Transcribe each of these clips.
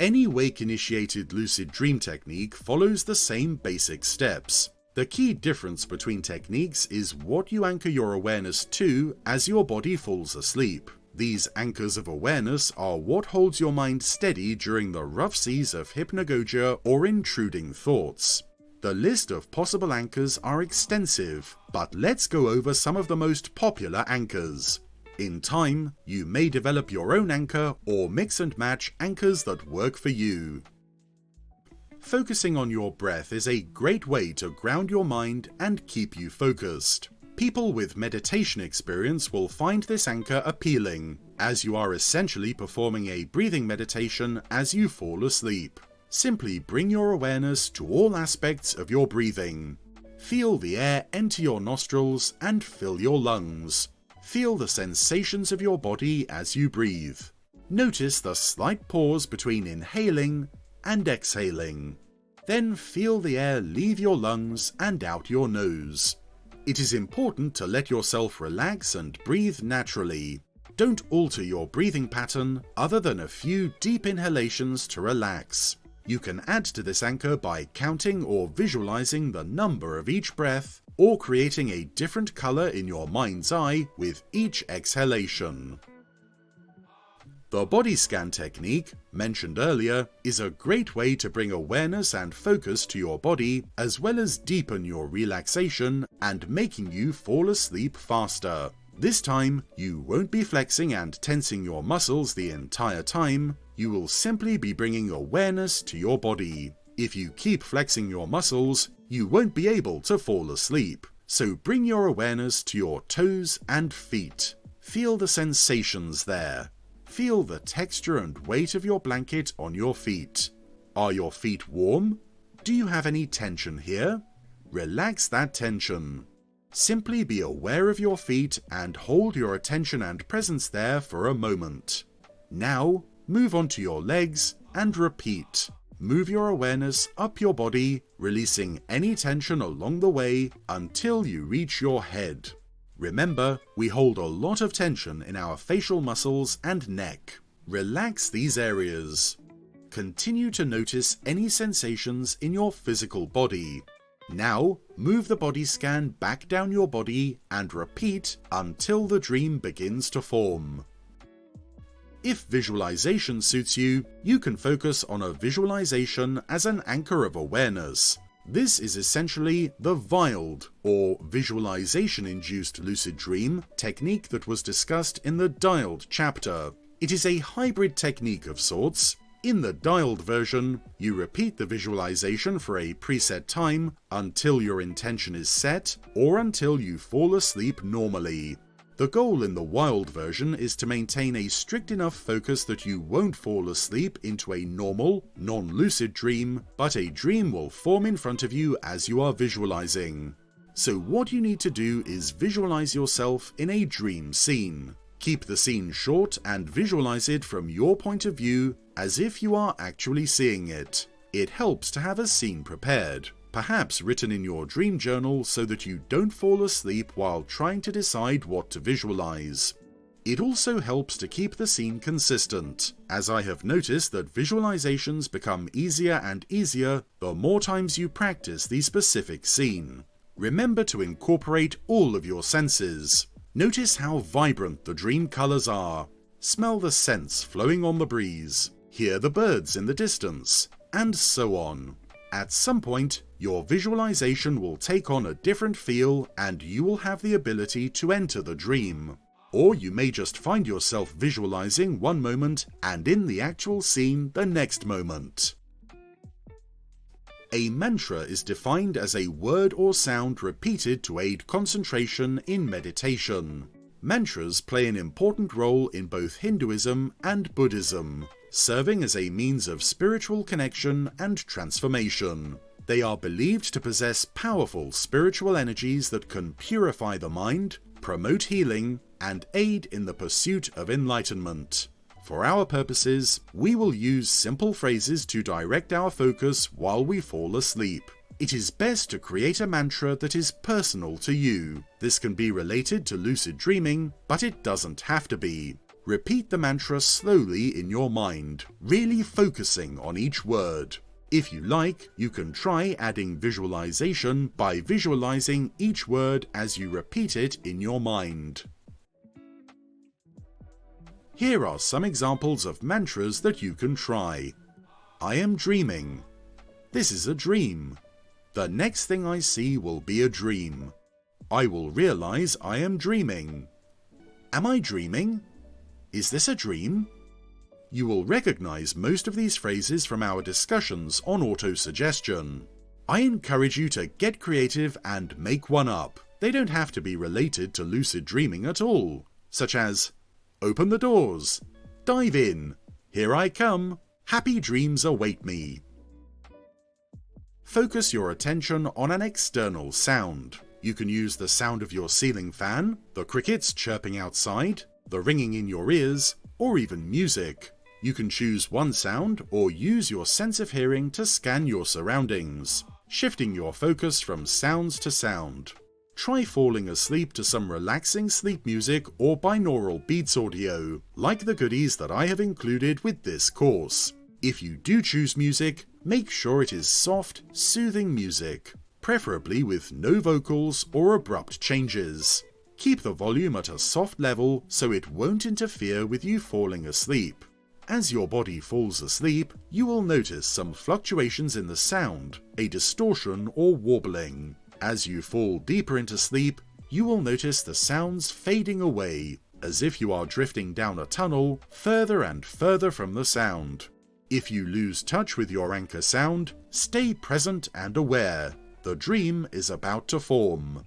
Any wake-initiated lucid dream technique follows the same basic steps. The key difference between techniques is what you anchor your awareness to as your body falls asleep. These anchors of awareness are what holds your mind steady during the rough seas of hypnagogia or intruding thoughts. The list of possible anchors are extensive, but let's go over some of the most popular anchors. In time, you may develop your own anchor or mix and match anchors that work for you. Focusing on your breath is a great way to ground your mind and keep you focused. People with meditation experience will find this anchor appealing, as you are essentially performing a breathing meditation as you fall asleep. Simply bring your awareness to all aspects of your breathing. Feel the air enter your nostrils and fill your lungs. Feel the sensations of your body as you breathe. Notice the slight pause between inhaling and exhaling. Then feel the air leave your lungs and out your nose. It is important to let yourself relax and breathe naturally. Don't alter your breathing pattern other than a few deep inhalations to relax. You can add to this anchor by counting or visualizing the number of each breath, or creating a different color in your mind's eye with each exhalation. The body scan technique, mentioned earlier, is a great way to bring awareness and focus to your body, as well as deepen your relaxation and making you fall asleep faster. This time, you won't be flexing and tensing your muscles the entire time. You will simply be bringing awareness to your body. If you keep flexing your muscles, you won't be able to fall asleep. So bring your awareness to your toes and feet. Feel the sensations there. Feel the texture and weight of your blanket on your feet. Are your feet warm? Do you have any tension here? Relax that tension. Simply be aware of your feet and hold your attention and presence there for a moment. Now, move on to your legs and repeat. Move your awareness up your body, releasing any tension along the way until you reach your head. Remember, we hold a lot of tension in our facial muscles and neck. Relax these areas. Continue to notice any sensations in your physical body. Now, move the body scan back down your body and repeat until the dream begins to form. If visualization suits you, you can focus on a visualization as an anchor of awareness. This is essentially the VILD, or Visualization-Induced Lucid Dream, technique that was discussed in the Dialed chapter. It is a hybrid technique of sorts. In the dialed version, you repeat the visualization for a preset time until your intention is set, or until you fall asleep normally. The goal in the wild version is to maintain a strict enough focus that you won't fall asleep into a normal, non-lucid dream, but a dream will form in front of you as you are visualizing. So what you need to do is visualize yourself in a dream scene. Keep the scene short and visualize it from your point of view as if you are actually seeing it. It helps to have a scene prepared, perhaps written in your dream journal so that you don't fall asleep while trying to decide what to visualize. It also helps to keep the scene consistent, as I have noticed that visualizations become easier and easier the more times you practice the specific scene. Remember to incorporate all of your senses. Notice how vibrant the dream colors are. Smell the scents flowing on the breeze. Hear the birds in the distance, and so on. At some point, your visualization will take on a different feel and you will have the ability to enter the dream. Or you may just find yourself visualizing one moment and in the actual scene the next moment. A mantra is defined as a word or sound repeated to aid concentration in meditation. Mantras play an important role in both Hinduism and Buddhism, serving as a means of spiritual connection and transformation. They are believed to possess powerful spiritual energies that can purify the mind, promote healing, and aid in the pursuit of enlightenment. For our purposes, we will use simple phrases to direct our focus while we fall asleep. It is best to create a mantra that is personal to you. This can be related to lucid dreaming, but it doesn't have to be. Repeat the mantra slowly in your mind, really focusing on each word. If you like, you can try adding visualization by visualizing each word as you repeat it in your mind. Here are some examples of mantras that you can try. I am dreaming. This is a dream. The next thing I see will be a dream. I will realize I am dreaming. Am I dreaming? Is this a dream? You will recognize most of these phrases from our discussions on auto-suggestion. I encourage you to get creative and make one up. They don't have to be related to lucid dreaming at all, such as, open the doors, dive in, here I come, happy dreams await me. Focus your attention on an external sound. You can use the sound of your ceiling fan, the crickets chirping outside, the ringing in your ears, or even music. You can choose one sound or use your sense of hearing to scan your surroundings, shifting your focus from sounds to sound. Try falling asleep to some relaxing sleep music or binaural beats audio, like the goodies that I have included with this course. If you do choose music, make sure it is soft, soothing music, preferably with no vocals or abrupt changes. Keep the volume at a soft level so it won't interfere with you falling asleep. As your body falls asleep, you will notice some fluctuations in the sound, a distortion or warbling. As you fall deeper into sleep, you will notice the sounds fading away, as if you are drifting down a tunnel further and further from the sound. If you lose touch with your anchor sound, stay present and aware. The dream is about to form.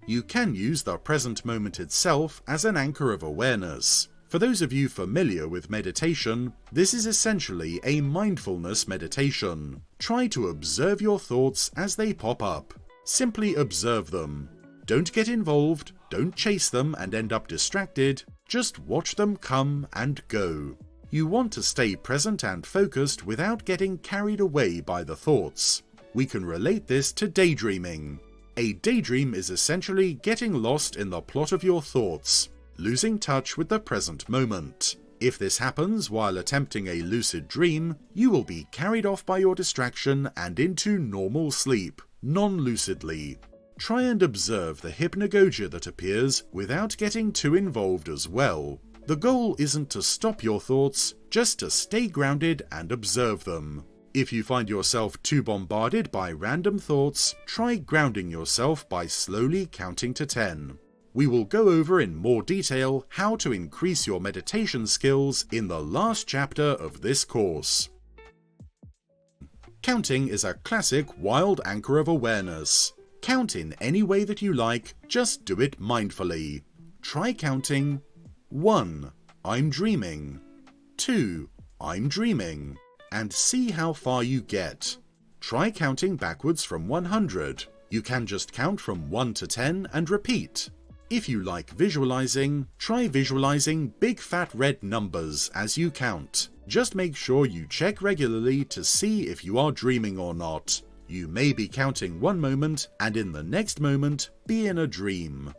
You can use the present moment itself as an anchor of awareness. For those of you familiar with meditation, this is essentially a mindfulness meditation. Try to observe your thoughts as they pop up. Simply observe them. Don't get involved, don't chase them and end up distracted, just watch them come and go. You want to stay present and focused without getting carried away by the thoughts. We can relate this to daydreaming. A daydream is essentially getting lost in the plot of your thoughts, losing touch with the present moment. If this happens while attempting a lucid dream, you will be carried off by your distraction and into normal sleep, non-lucidly. Try and observe the hypnagogia that appears without getting too involved as well. The goal isn't to stop your thoughts, just to stay grounded and observe them. If you find yourself too bombarded by random thoughts, try grounding yourself by slowly counting to 10. We will go over in more detail how to increase your meditation skills in the last chapter of this course. Counting is a classic wild anchor of awareness. Count in any way that you like, just do it mindfully. Try counting 1. I'm dreaming. 2. I'm dreaming. And see how far you get. Try counting backwards from 100. You can just count from 1 to 10 and repeat. If you like visualizing, try visualizing big fat red numbers as you count. Just make sure you check regularly to see if you are dreaming or not. You may be counting one moment and in the next moment be in a dream.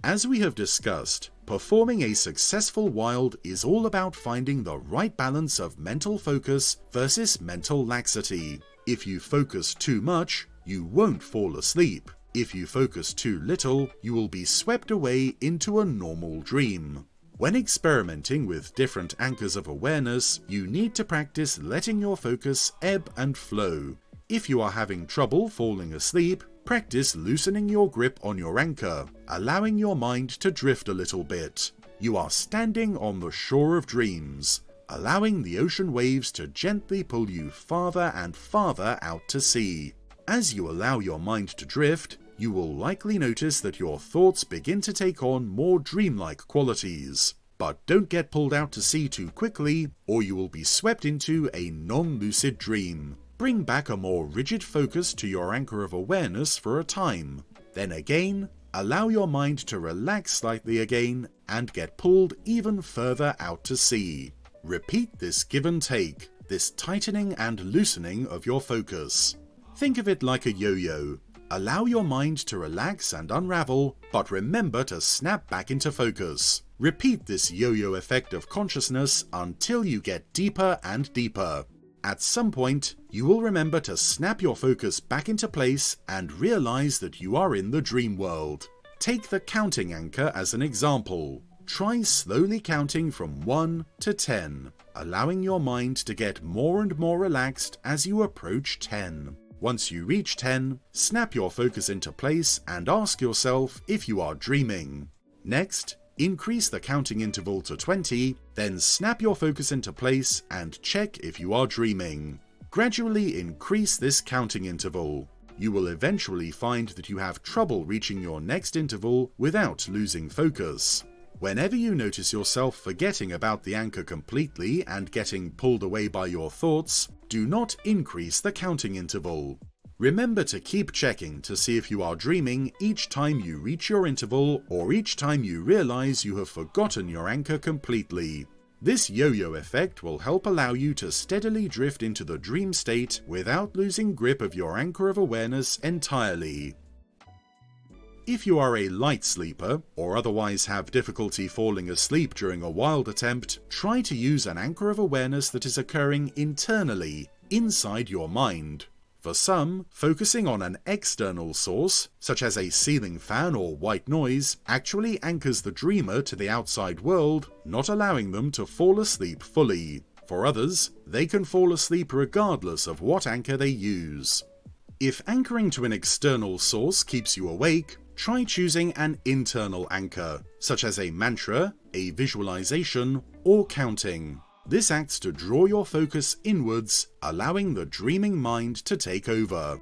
As we have discussed, performing a successful wild is all about finding the right balance of mental focus versus mental laxity. If you focus too much, you won't fall asleep. If you focus too little, you will be swept away into a normal dream. When experimenting with different anchors of awareness, you need to practice letting your focus ebb and flow. If you are having trouble falling asleep, practice loosening your grip on your anchor, allowing your mind to drift a little bit. You are standing on the shore of dreams, allowing the ocean waves to gently pull you farther and farther out to sea. As you allow your mind to drift, you will likely notice that your thoughts begin to take on more dreamlike qualities. But don't get pulled out to sea too quickly, or you will be swept into a non-lucid dream. Bring back a more rigid focus to your anchor of awareness for a time. Then again, allow your mind to relax slightly again and get pulled even further out to sea. Repeat this give and take, this tightening and loosening of your focus. Think of it like a yo-yo. Allow your mind to relax and unravel, but remember to snap back into focus. Repeat this yo-yo effect of consciousness until you get deeper and deeper. At some point, you will remember to snap your focus back into place and realize that you are in the dream world. Take the counting anchor as an example. Try slowly counting from 1 to 10, allowing your mind to get more and more relaxed as you approach 10. Once you reach 10, snap your focus into place and ask yourself if you are dreaming. Next, increase the counting interval to 20, then snap your focus into place and check if you are dreaming. Gradually increase this counting interval. You will eventually find that you have trouble reaching your next interval without losing focus. Whenever you notice yourself forgetting about the anchor completely and getting pulled away by your thoughts, do not increase the counting interval. Remember to keep checking to see if you are dreaming each time you reach your interval or each time you realize you have forgotten your anchor completely. This yo-yo effect will help allow you to steadily drift into the dream state without losing grip of your anchor of awareness entirely. If you are a light sleeper, or otherwise have difficulty falling asleep during a wild attempt, try to use an anchor of awareness that is occurring internally, inside your mind. For some, focusing on an external source, such as a ceiling fan or white noise, actually anchors the dreamer to the outside world, not allowing them to fall asleep fully. For others, they can fall asleep regardless of what anchor they use. If anchoring to an external source keeps you awake, try choosing an internal anchor, such as a mantra, a visualization, or counting. This acts to draw your focus inwards, allowing the dreaming mind to take over.